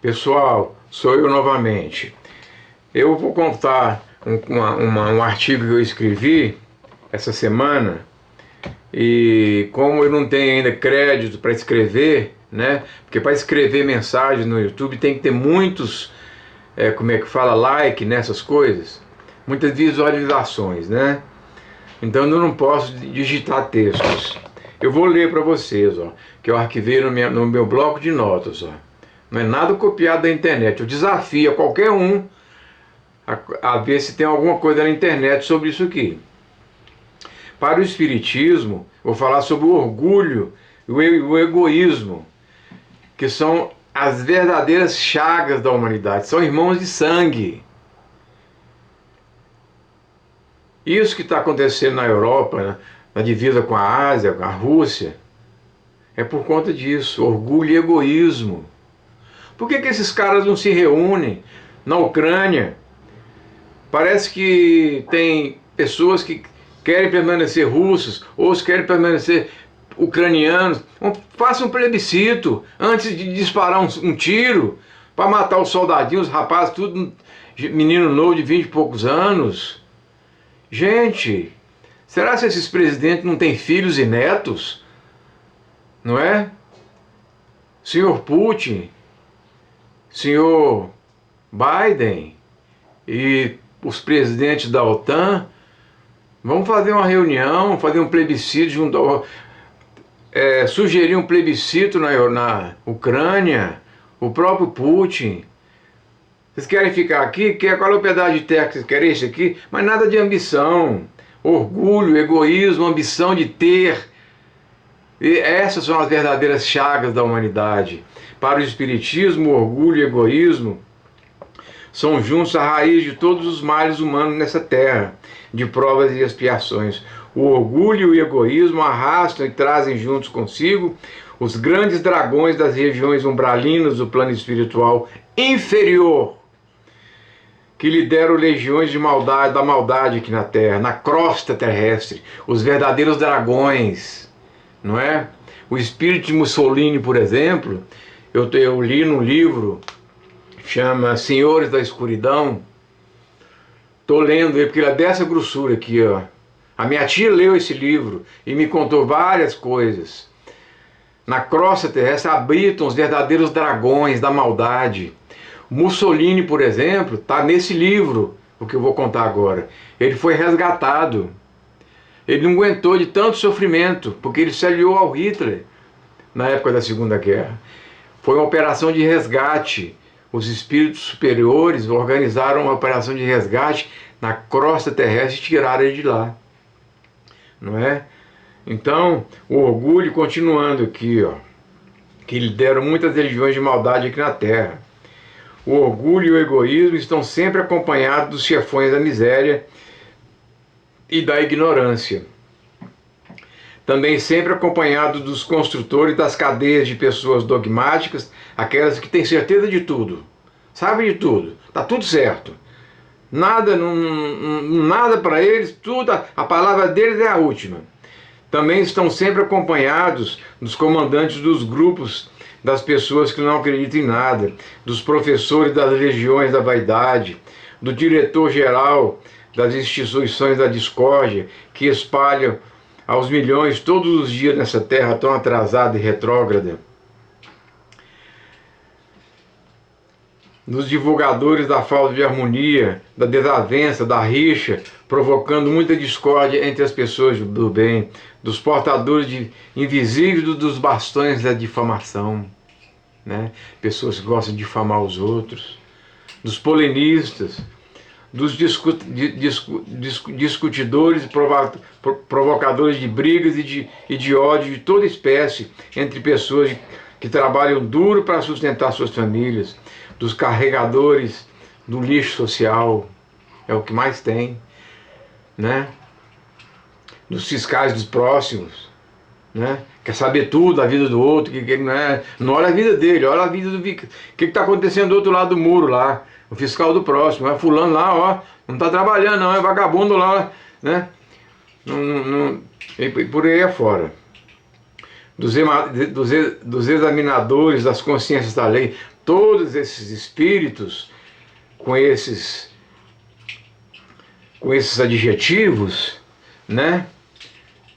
Pessoal, sou eu novamente. Eu vou contar um artigo que eu escrevi essa semana, e como eu não tenho ainda crédito para escrever, né? Porque para escrever mensagem no YouTube tem que ter muitos, como é que fala, like nessas coisas, muitas visualizações, né? Então eu não posso digitar textos. Eu vou ler para vocês, ó, que eu arquivei no meu bloco de notas, ó. Não é nada copiado da internet. Eu desafio a qualquer um a ver se tem alguma coisa na internet sobre isso aqui. Para o Espiritismo, vou falar sobre o orgulho e o egoísmo, que são as verdadeiras chagas da humanidade. São irmãos de sangue. Isso que está acontecendo na Europa, né, na divisa com a Ásia, com a Rússia, é por conta disso, orgulho e egoísmo. Por que esses caras não se reúnem na Ucrânia? Parece que tem pessoas que querem permanecer russos, ou querem permanecer ucranianos. Faça um plebiscito antes de disparar um tiro para matar os soldadinhos, os rapazes, tudo menino novo de 20 e poucos anos. Gente, será que esses presidentes não têm filhos e netos? Não é? Senhor Putin, senhor Biden e os presidentes da OTAN, vamos fazer uma reunião, fazer um plebiscito, sugerir um plebiscito na Ucrânia, o próprio Putin. Vocês querem ficar aqui? Qual é o pedaço de terra que vocês querem? Isso aqui? Mas nada de ambição. Orgulho, egoísmo, ambição de ter. E essas são as verdadeiras chagas da humanidade. Para o Espiritismo, o orgulho e o egoísmo são juntos a raiz de todos os males humanos nessa terra, de provas e expiações. O orgulho e o egoísmo arrastam e trazem juntos consigo os grandes dragões das regiões umbralinas do plano espiritual inferior, que lideram legiões de maldade, da maldade aqui na terra, na crosta terrestre, os verdadeiros dragões, não é? O espírito de Mussolini, por exemplo, eu li num livro, chama Senhores da Escuridão. Estou lendo ele porque ele é dessa grossura aqui, ó. A minha tia leu esse livro e me contou várias coisas. Na crosta terrestre habitam os verdadeiros dragões da maldade. Mussolini, por exemplo, está nesse livro, o que eu vou contar agora. Ele foi resgatado. Ele não aguentou de tanto sofrimento, porque ele se aliou ao Hitler na época da Segunda Guerra. Foi uma operação de resgate. Os espíritos superiores organizaram uma operação de resgate na crosta terrestre e tiraram ele de lá. Não é? Então, o orgulho, continuando aqui, ó, que lhe deram muitas legiões de maldade aqui na Terra. O orgulho e o egoísmo estão sempre acompanhados dos chefões da miséria e da ignorância. Também sempre acompanhados dos construtores das cadeias de pessoas dogmáticas, aquelas que têm certeza de tudo, sabem de tudo, está tudo certo. Nada, nada para eles, tudo, a palavra deles é a última. Também estão sempre acompanhados dos comandantes dos grupos, das pessoas que não acreditam em nada, dos professores das legiões da vaidade, do diretor-geral das instituições da discórdia, que espalham aos milhões todos os dias nessa terra tão atrasada e retrógrada. Dos divulgadores da falta de harmonia, da desavença, da rixa, provocando muita discórdia entre as pessoas do bem, dos portadores invisíveis dos bastões da difamação, né? Pessoas que gostam de difamar os outros, dos polemistas, dos discutidores, provocadores de brigas e de ódio de toda espécie entre pessoas que trabalham duro para sustentar suas famílias, dos carregadores do lixo social, é o que mais tem, né? Dos fiscais dos próximos, né? Quer saber tudo da vida do outro, que não olha a vida dele, olha a vida do que está acontecendo do outro lado do muro lá, o fiscal do próximo, é fulano lá, ó, não está trabalhando não, é vagabundo lá, né? E por aí afora. dos examinadores das consciências da lei, todos esses espíritos com esses adjetivos, né,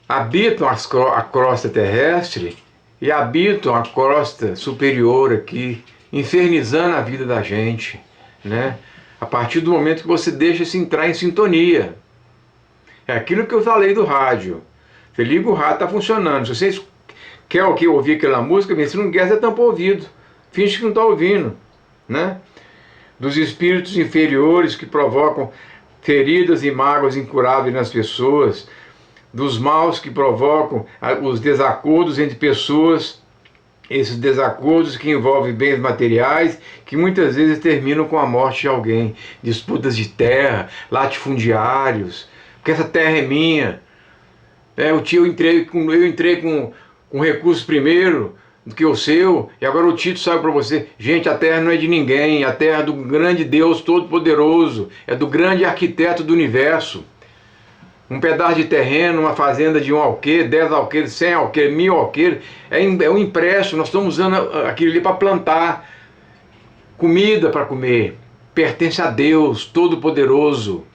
habitam a crosta terrestre e habitam a crosta superior aqui, infernizando a vida da gente, né? A partir do momento que você deixa se entrar em sintonia. É aquilo que eu falei do rádio. Você liga o rádio, está funcionando. Se vocês querem ouvir aquela música, se não quer, você tampa o ouvido. Finge que não está ouvindo, né? Dos espíritos inferiores que provocam feridas e mágoas incuráveis nas pessoas, dos maus que provocam os desacordos entre pessoas, esses desacordos que envolvem bens materiais, que muitas vezes terminam com a morte de alguém, disputas de terra, latifundiários, porque essa terra é minha, eu entrei com recursos primeiro do que o seu, e agora o título saiu para você. Gente, a terra não é de ninguém, a terra é do grande Deus Todo-Poderoso, é do grande arquiteto do universo. Um pedaço de terreno, uma fazenda de 1 alqueire, 10 alqueires, 100 alqueires, 1000 alqueires, é um empréstimo. Nós estamos usando aquilo ali para plantar comida para comer. Pertence a Deus Todo-Poderoso,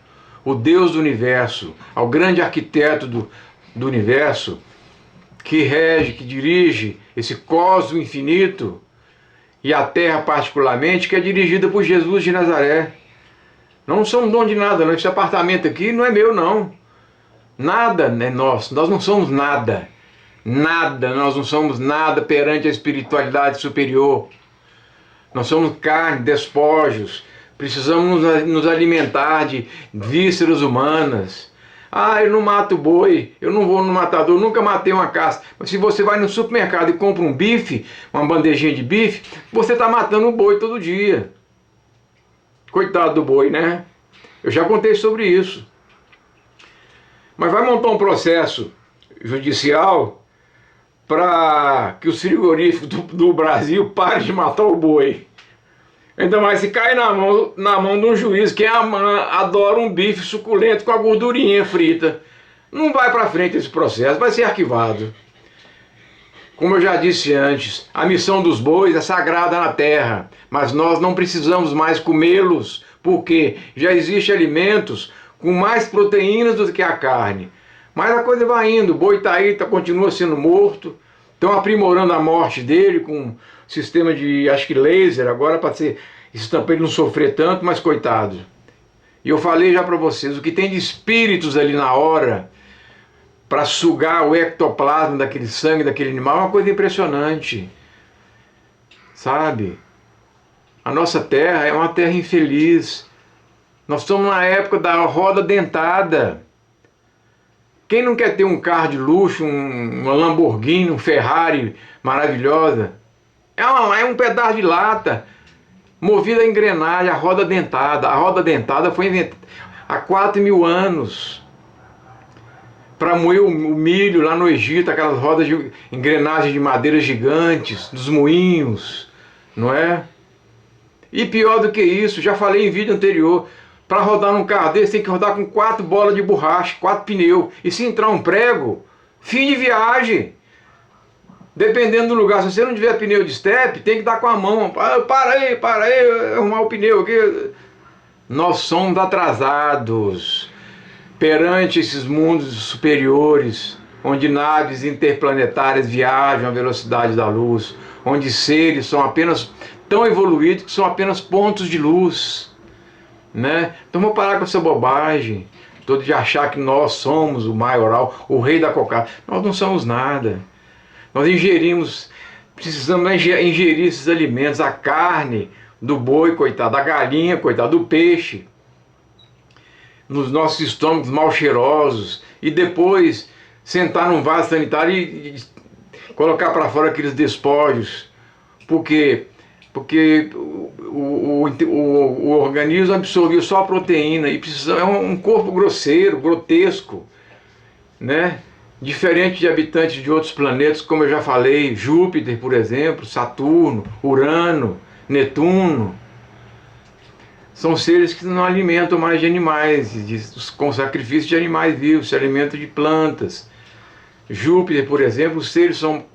o Deus do universo, ao grande arquiteto do universo, que rege, que dirige esse cosmo infinito, e a terra particularmente, que é dirigida por Jesus de Nazaré. Não somos dono de nada, não. Esse apartamento aqui não é meu, não. Nada é nosso, nós não somos nada. Nada, nós não somos nada perante a espiritualidade superior. Nós somos carne, despojos, precisamos nos alimentar de vísceras humanas. Ah, eu não mato boi, eu não vou no matador, nunca matei uma caça. Mas se você vai no supermercado e compra um bife, uma bandejinha de bife, você está matando um boi todo dia. Coitado do boi, né? Eu já contei sobre isso. Mas vai montar um processo judicial para que os frigoríficos do Brasil parem de matar o boi. Ainda mais se cai na mão de um juiz que adora um bife suculento com a gordurinha frita. Não vai para frente esse processo, vai ser arquivado. Como eu já disse antes, a missão dos bois é sagrada na terra, mas nós não precisamos mais comê-los, porque já existem alimentos com mais proteínas do que a carne. Mas a coisa vai indo, o boi está aí, continua sendo morto, estão aprimorando a morte dele com um sistema de, acho que laser, agora para ele não sofrer tanto, mas coitado. E eu falei já para vocês, o que tem de espíritos ali na hora, para sugar o ectoplasma daquele sangue daquele animal, é uma coisa impressionante. Sabe? A nossa terra é uma terra infeliz. Nós estamos na época da roda dentada. Quem não quer ter um carro de luxo, uma Lamborghini, um Ferrari maravilhosa? É um pedaço de lata, movida a engrenagem, a roda dentada. A roda dentada foi inventada há 4.000 anos. Para moer o milho lá no Egito, aquelas rodas de engrenagem de madeira gigantes, dos moinhos, não é? E pior do que isso, já falei em vídeo anterior, para rodar num carro desse tem que rodar com 4 bolas de borracha, 4 pneus. E se entrar um prego, fim de viagem. Dependendo do lugar, se você não tiver pneu de estepe, tem que dar com a mão. Para aí, arrumar o pneu aqui. Nós somos atrasados perante esses mundos superiores, onde naves interplanetárias viajam à velocidade da luz, onde seres são apenas tão evoluídos que são apenas pontos de luz. Né? Então vamos parar com essa bobagem toda de achar que nós somos o maioral, o rei da cocada. Nós não somos nada. Nós precisamos ingerir esses alimentos, a carne do boi, coitado, da galinha, coitado, do peixe, nos nossos estômagos mal cheirosos, e depois sentar num vaso sanitário e colocar para fora aqueles despojos, porque o organismo absorveu só a proteína e é um corpo grosseiro, grotesco, né? Diferente de habitantes de outros planetas, como eu já falei, Júpiter, por exemplo, Saturno, Urano, Netuno. São seres que não alimentam mais de animais, com sacrifício de animais vivos, se alimentam de plantas. Júpiter, por exemplo, os seres são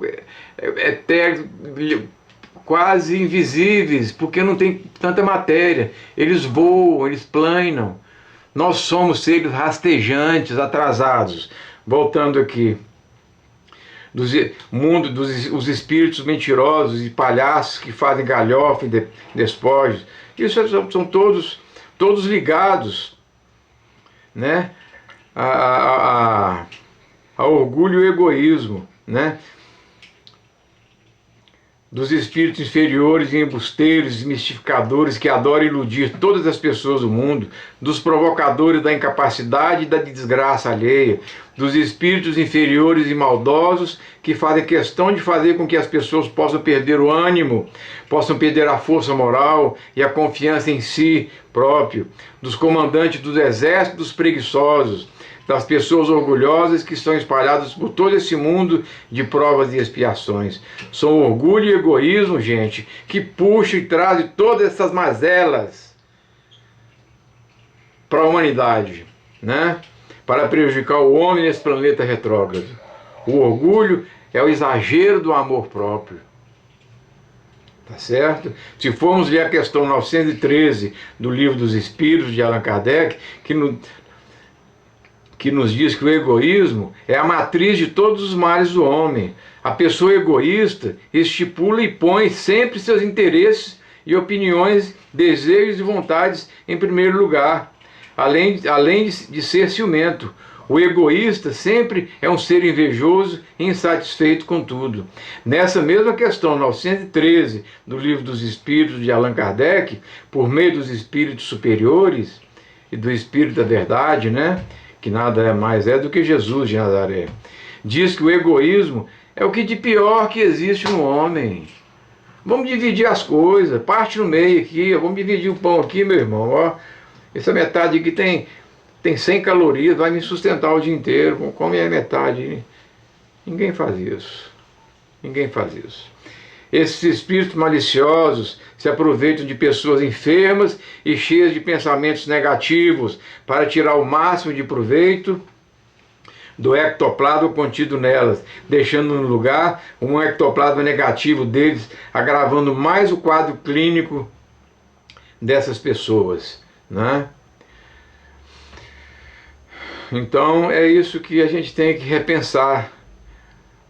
quase invisíveis, porque não tem tanta matéria. Eles voam, eles planam. Nós somos seres rastejantes, atrasados. Voltando aqui. Mundo dos os espíritos mentirosos e palhaços que fazem galhofa e despojos. Isso são todos ligados, né, a orgulho e egoísmo, né, dos espíritos inferiores e embusteiros e mistificadores que adoram iludir todas as pessoas do mundo, dos provocadores da incapacidade e da desgraça alheia, dos espíritos inferiores e maldosos que fazem questão de fazer com que as pessoas possam perder o ânimo, possam perder a força moral e a confiança em si próprio, dos comandantes dos exércitos preguiçosos, das pessoas orgulhosas que estão espalhadas por todo esse mundo de provas e expiações. São orgulho e egoísmo, gente, que puxa e traz todas essas mazelas para a humanidade, né? Para prejudicar o homem nesse planeta retrógrado. O orgulho é o exagero do amor próprio. Tá certo? Se formos ler a questão 913 do Livro dos Espíritos de Allan Kardec, que nos diz que o egoísmo é a matriz de todos os males do homem. A pessoa egoísta estipula e põe sempre seus interesses e opiniões, desejos e vontades em primeiro lugar, além de ser ciumento. O egoísta sempre é um ser invejoso e insatisfeito com tudo. Nessa mesma questão 913 do Livro dos Espíritos de Allan Kardec, por meio dos espíritos superiores e do Espírito da Verdade, né, que nada mais é do que Jesus de Nazaré, diz que o egoísmo é o que de pior que existe no homem. Vamos dividir as coisas, parte no meio aqui, vamos dividir o pão aqui, meu irmão, ó, essa metade aqui tem 100 calorias, vai me sustentar o dia inteiro, come a metade. Ninguém faz isso, ninguém faz isso. Esses espíritos maliciosos se aproveitam de pessoas enfermas e cheias de pensamentos negativos para tirar o máximo de proveito do ectoplasma contido nelas, deixando no lugar um ectoplasma negativo deles, agravando mais o quadro clínico dessas pessoas, né? Então é isso que a gente tem que repensar.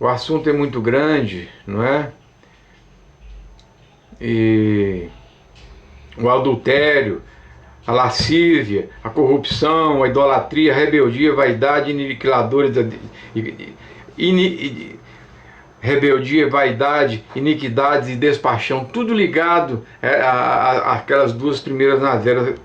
O assunto é muito grande, não é? E o adultério, a lascívia, a corrupção, a idolatria, a rebeldia, a vaidade, rebeldia, vaidade, iniquidades e despaixão, tudo ligado àquelas duas primeiras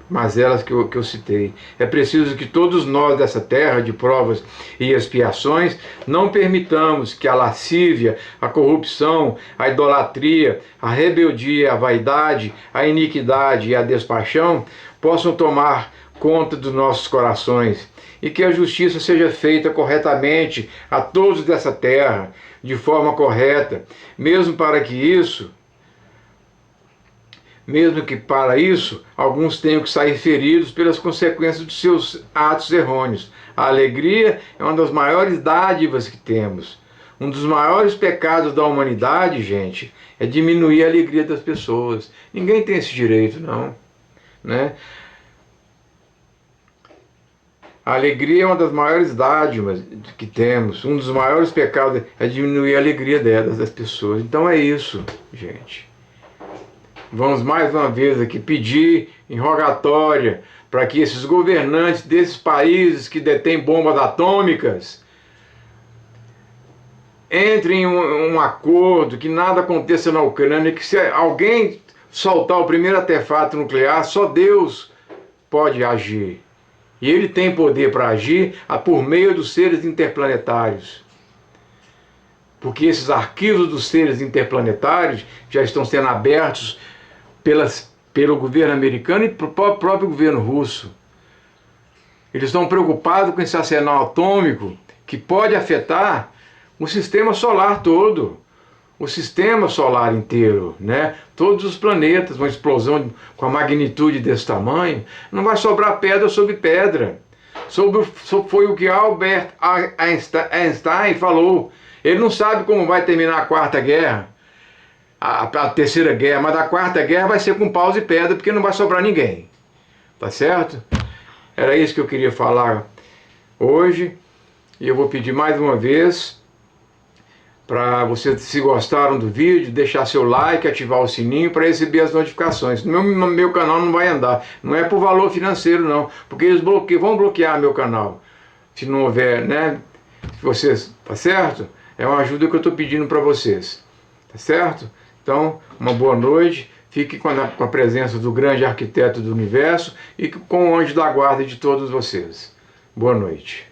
mazelas que eu citei. É preciso que todos nós dessa terra de provas e expiações não permitamos que a lascívia, a corrupção, a idolatria, a rebeldia, a vaidade, a iniquidade e a despaixão possam tomar conta dos nossos corações, e que a justiça seja feita corretamente a todos dessa terra, de forma correta, mesmo que para isso alguns tenham que sair feridos pelas consequências dos seus atos errôneos. A alegria é uma das maiores dádivas que temos. Um dos maiores pecados da humanidade, gente, é diminuir a alegria das pessoas. Ninguém tem esse direito, não, né? A alegria é uma das maiores dádivas que temos. Um dos maiores pecados é diminuir a alegria das pessoas. Então é isso, gente. Vamos mais uma vez aqui pedir em rogatória para que esses governantes desses países que detêm bombas atômicas entrem em um acordo, que nada aconteça na Ucrânia, que se alguém soltar o primeiro artefato nuclear, só Deus pode agir. E ele tem poder para agir por meio dos seres interplanetários. Porque esses arquivos dos seres interplanetários já estão sendo abertos pelo governo americano e pelo próprio governo russo. Eles estão preocupados com esse arsenal atômico que pode afetar o sistema solar todo. O sistema solar inteiro, né? Todos os planetas, uma explosão com a magnitude desse tamanho, não vai sobrar pedra sobre pedra. Foi o que Albert Einstein falou. Ele não sabe como vai terminar a Quarta Guerra, a Terceira Guerra, mas a Quarta Guerra vai ser com paus e pedra, porque não vai sobrar ninguém. Tá certo? Era isso que eu queria falar hoje. E eu vou pedir mais uma vez para vocês, se gostaram do vídeo, deixar seu like, ativar o sininho para receber as notificações. No meu canal não vai andar. Não é por valor financeiro não, porque eles vão bloquear meu canal. Se não houver, né? Vocês, tá certo? É uma ajuda que eu estou pedindo para vocês. Tá certo? Então, uma boa noite. Fique com a presença do grande arquiteto do universo e com o anjo da guarda de todos vocês. Boa noite.